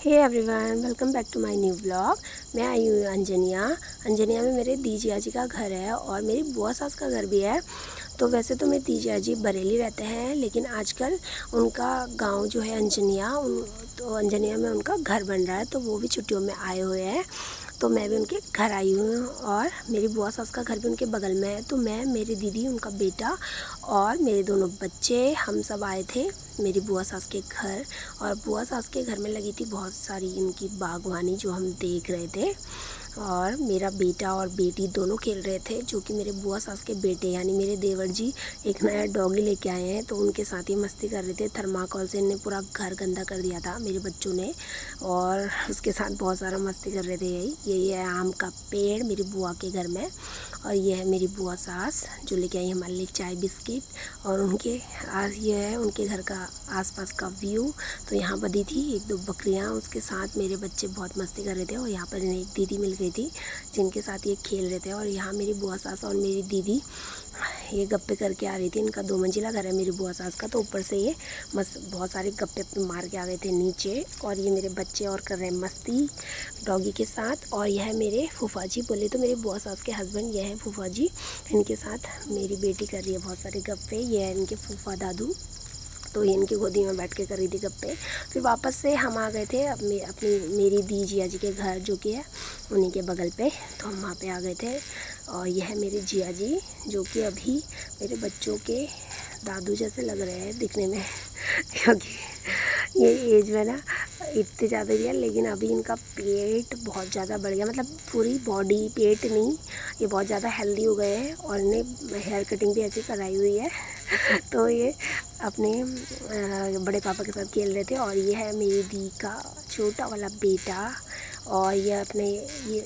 Hey everyone, welcome back to my new blog. मैं आई हूँ अंजनिया में मेरे दीजिया जी का घर है और मेरी बुआ सास का घर भी है। तो वैसे तो मेरे दीजिया जी बरेली रहते हैं, लेकिन आजकल उनका गांव जो है तो अंजनिया में उनका घर बन रहा है, तो वो भी छुट्टियों में आए हुए हैं। तो मैं भी उनके घर आई हूँ और मेरी बुआ सास का घर भी उनके बगल में है। तो मैं, मेरी दीदी, उनका बेटा और मेरे दोनों बच्चे, हम सब आए थे मेरी बुआ सास के घर। और बुआ सास के घर में लगी थी बहुत सारी इनकी बागवानी जो हम देख रहे थे। और मेरा बेटा और बेटी दोनों खेल रहे थे, जो कि मेरे बुआ सास के बेटे यानी मेरे देवर जी एक नया डॉगी लेके आए हैं, तो उनके साथ ही मस्ती कर रहे थे। थर्माकोल से इन्हें पूरा घर गंदा कर दिया था मेरे बच्चों ने, और उसके साथ बहुत सारा मस्ती कर रहे थे। यही है आम का पेड़ मेरी बुआ के घर में। और ये है मेरी बुआ सास जो लेके आई हमारे लिए चाय बिस्किट। और ये है उनके घर का आसपास का व्यू। तो यहाँ बंधी थी एक दो बकरियाँ, उसके साथ मेरे बच्चे बहुत मस्ती कर रहे थे। और यहाँ पर इन्हें एक दीदी मिल गई थी जिनके साथ ये खेल रहे थे। और यहाँ मेरी बुआ सास और मेरी दीदी ये गप्पे करके आ रही थी। इनका 2 मंजिला घर है मेरी बुआ सास का, तो ऊपर से ये बहुत सारे गप्पे मार के आ गए थे नीचे। और ये मेरे बच्चे और कर रहे हैं मस्ती डॉगी के साथ। और यह है मेरे फूफा जी, बोले तो मेरे बुआ सास के हस्बैंड, यह है फूफा जी। इनके साथ मेरी बेटी कर रही है बहुत सारे गप्पे। ये है इनके फूफा दादू, तो ये इनकी गोदी में बैठ के कर रही थी गप्पे। फिर वापस से हम आ गए थे अपनी मेरी जिया जी के घर, जो कि है उन्हीं के बगल पे। तो हम वहाँ पे आ गए थे। और यह है मेरे जिया जी, जो कि अभी मेरे बच्चों के दादू जैसे लग रहे हैं दिखने में क्योंकि ये एज में ना इतने ज़्यादा ही है, लेकिन अभी इनका पेट बहुत ज़्यादा बढ़ गया, मतलब पूरी बॉडी, पेट नहीं, ये बहुत ज़्यादा हेल्दी हो गए हैं। और इन्हें हेयर कटिंग भी ऐसी कराई हुई है तो ये अपने बड़े पापा के साथ खेल रहे थे। और ये है मेरी दी का छोटा वाला बेटा। और ये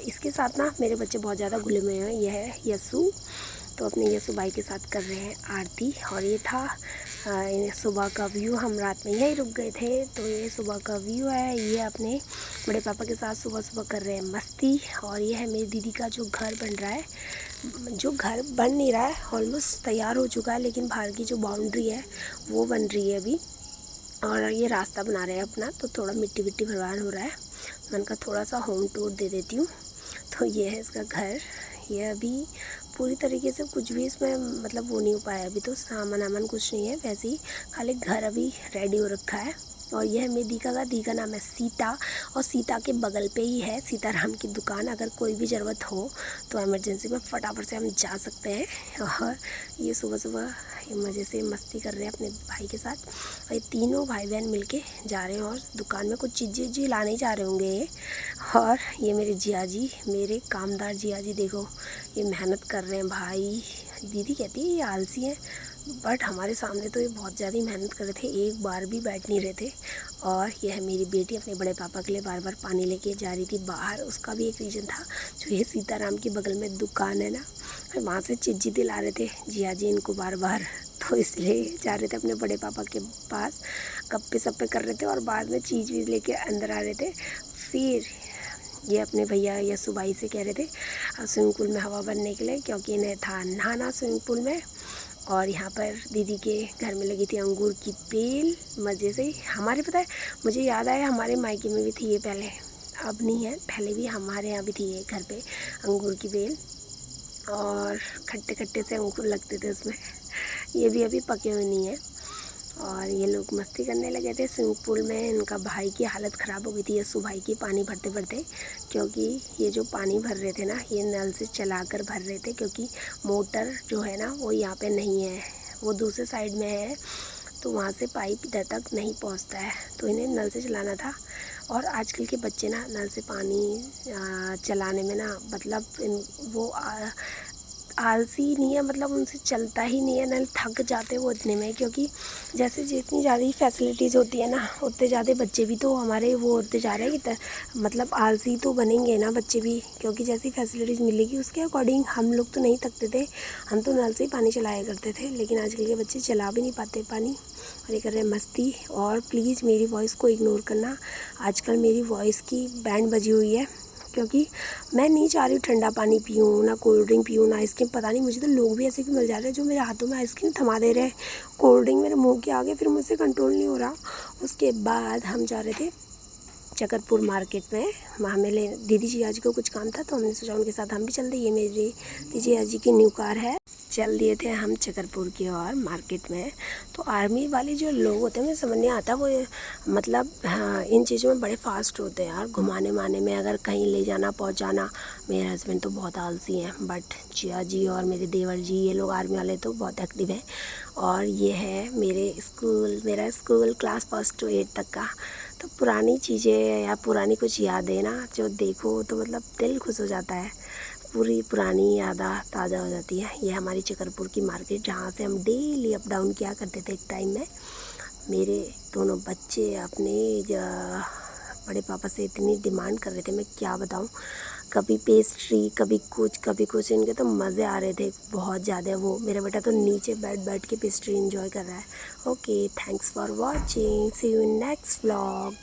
इसके साथ ना मेरे बच्चे बहुत ज़्यादा घुले हुए हैं। ये है यसु, तो अपने यसु भाई के साथ कर रहे हैं आरती। और ये था सुबह का व्यू। हम रात में यहीं रुक गए थे, तो ये सुबह का व्यू है। ये अपने बड़े पापा के साथ सुबह सुबह कर रहे हैं मस्ती। और ये है मेरी दीदी का जो घर बन रहा है, जो घर बन नहीं रहा है, ऑलमोस्ट तैयार हो चुका है, लेकिन बाहर की जो बाउंड्री है वो बन रही है अभी। और ये रास्ता बना रहे हैं अपना, तो थोड़ा मिट्टी भरवान हो रहा है। मैं इनका थोड़ा सा होम टूर दे देती हूँ। तो ये है इसका घर। ये अभी पूरी तरीके से कुछ भी इसमें मतलब वो नहीं हो पाया, अभी तो सामान आमान कुछ नहीं है, वैसे ही खाली घर अभी रेडी हो रखा है। और यह है मेरी दी का नाम है सीता। और सीता के बगल पे ही है सीताराम की दुकान। अगर कोई भी ज़रूरत हो तो इमरजेंसी में फटाफट से हम जा सकते हैं। और ये सुबह सुबह ये मज़े से मस्ती कर रहे हैं अपने भाई के साथ। और ये तीनों भाई बहन मिलके जा रहे हैं और दुकान में कुछ चीज़ें लाने जा रहे होंगे ये। और ये मेरे जिया जी, मेरे कामदार जिया जी, देखो ये मेहनत कर रहे हैं भाई। दीदी कहती है ये आलसी है, बट हमारे सामने तो ये बहुत ज़्यादा मेहनत कर रहे थे, एक बार भी बैठ नहीं रहे थे। और यह है मेरी बेटी अपने बड़े पापा के लिए बार बार पानी लेके जा रही थी बाहर। उसका भी एक रीज़न था, जो ये सीताराम के बगल में दुकान है ना, वहाँ से चिज्जी दिला रहे थे जिया जी इनको बार बार, तो इसलिए जा रहे थे अपने बड़े पापा के पास, गप्पे सप्पे कर रहे थे और बाद में चीज़ वीज़ लेके अंदर आ रहे थे। फिर ये अपने भैया यसु भाई से कह रहे थे स्विमिंग पूल में हवा भरने के लिए, क्योंकि इन्हें था नहाना स्विमिंग पूल में। और यहाँ पर दीदी के घर में लगी थी अंगूर की बेल मज़े से। हमारे पता है, मुझे याद आया हमारे मायके में भी थी ये पहले, अब नहीं है, पहले भी हमारे यहाँ भी थी ये घर पे अंगूर की बेल। और खट्टे खट्टे से अंगूर लगते थे उसमें ये भी अभी पके हुए नहीं है। और ये लोग मस्ती करने लगे थे स्विमिंग पूल में। इनका भाई की हालत ख़राब हो गई थी, यस्सु भाई की, पानी भरते भरते, क्योंकि ये जो पानी भर रहे थे ना, ये नल से चलाकर भर रहे थे, क्योंकि मोटर जो है ना वो यहाँ पे नहीं है, वो दूसरे साइड में है, तो वहाँ से पाइप इधर तक नहीं पहुँचता है, तो इन्हें नल से चलाना था। और आजकल के बच्चे ना नल से पानी चलाने में ना, मतलब वो आलसी नहीं है, मतलब उनसे चलता ही नहीं है नल, थक जाते वो इतने में। क्योंकि जैसे जितनी ज़्यादा फैसिलिटीज़ होती है ना, उतने ज़्यादा बच्चे भी तो हमारे वो होते जा रहे हैं कि मतलब आलसी तो बनेंगे ना बच्चे भी, क्योंकि जैसी फैसिलिटीज़ मिलेगी उसके अकॉर्डिंग। हम लोग तो नहीं थकते थे, हम तो नल से ही पानी चलाया करते थे, लेकिन आजकल के बच्चे चला भी नहीं पाते पानी, और ये कर रहे हैं मस्ती। और प्लीज़ मेरी वॉइस को इग्नोर करना, आजकल मेरी वॉइस की बैंड बजी हुई है, क्योंकि मैं नहीं चाह रही हूँ ठंडा पानी पीऊँ, ना कोल्ड ड्रिंक पीऊँ, ना आइसक्रीम। पता नहीं मुझे तो लोग भी ऐसे भी मिल जा रहे हैं जो मेरे हाथों में आइसक्रीम थमा दे रहे हैं, कोल्ड ड्रिंक मेरे मुंह के आगे, फिर मुझसे कंट्रोल नहीं हो रहा। उसके बाद हम जा रहे थे चकरपुर मार्केट में। वहाँ में दीदी जी आज को कुछ काम था तो हमने सोचा उनके साथ हम भी चल दें। ये मेरी दीदी जी की न्यू कार है। चल दिए थे हम चकरपुर की ओर मार्केट में। तो आर्मी वाले जो लोग होते हैं मुझे समझ नहीं आता, वो मतलब हाँ, इन चीज़ों में बड़े फास्ट होते हैं यार, घुमाने माने में, अगर कहीं ले जाना पहुंचाना। मेरे हस्बैंड तो बहुत आलसी हैं, बट जिया जी और मेरे देवर जी ये लोग आर्मी वाले तो बहुत एक्टिव हैं। और ये है मेरा स्कूल क्लास 1 to 8 तक का। तो पुरानी चीज़ें या पुरानी कुछ यादें ना जो देखो तो मतलब दिल खुश हो जाता है, पूरी पुरानी यादें ताज़ा हो जाती है। ये हमारी चकरपुर की मार्केट जहाँ से हम डेली अप डाउन किया करते थे एक टाइम में। मेरे दोनों बच्चे अपने बड़े पापा से इतनी डिमांड कर रहे थे, मैं क्या बताऊँ। कभी पेस्ट्री, कभी कुछ इनके तो मज़े आ रहे थे बहुत ज़्यादा। वो मेरा बेटा तो नीचे बैठ के पेस्ट्री एंजॉय कर रहा है। Okay, thanks for watching, see you in next vlog.